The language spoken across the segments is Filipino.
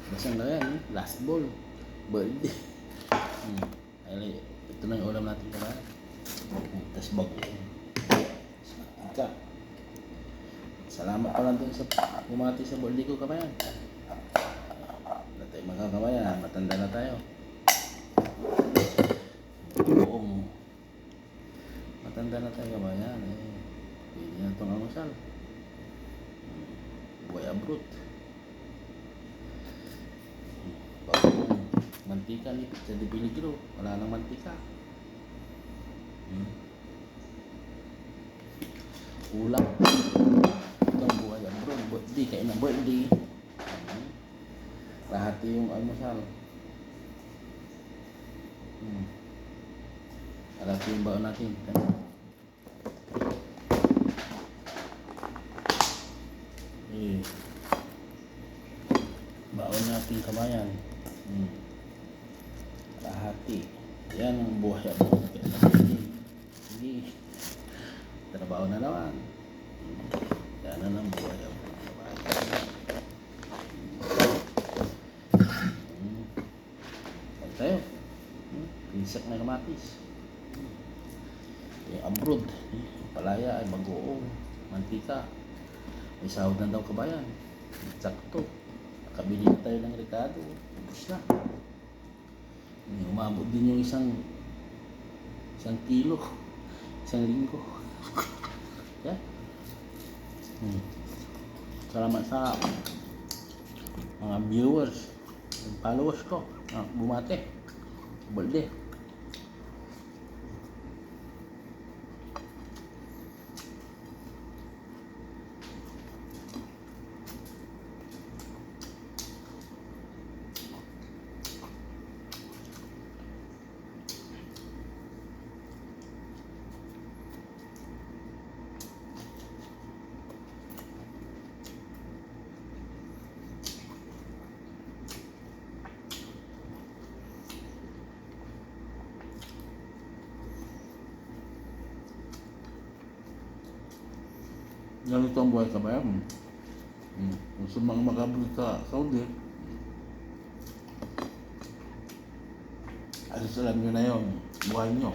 Lasang na yan, last ball. Birthday. Ay, ito na yung ulam natin kabayan. Tapos bago. Ika. Salamat pala dun sa bumati sa birthday ko kabayan. Wala tayong mga kabayan, matanda na tayo. Oo. Matanda na tayo kabayan. Pwede na itong amusal. Buhay abroad. Bagong mantika ni Pizza de Peligro. Wala nang mantika. Ulam. Itong buhay abroad. Birthday. Kain na birthday. Lahat yung almusal. Lahat yung baon natin. Baon natin kabayan. Lahati. Yan ang buhay abroad. Sige. Trabaho na naman. Yan na lang buhay abroad kabayan. Tayo. Pinsak na kamatis. Yung abroad. Palaya ay bagoong. Mantika. May sahod na daw kabayan. Sakto. Nakabili na tayo ng rekado. Ubus na. Umabot din yung isang kilo. Isang linggo. Yeah. Salamat sa mga viewers and followers ko. Bumate. Birthday. Ganito ang buhay kabayan. Kung sa mga mag-abroad sa Saudi, alam nyo na yun, buhay nyo.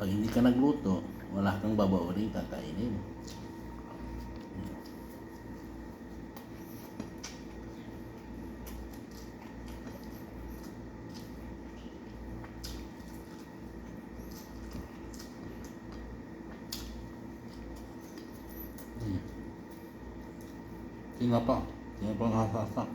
Pag hindi ka nagluto, wala kang babaoring kakainin. Tinapa ang hasasak.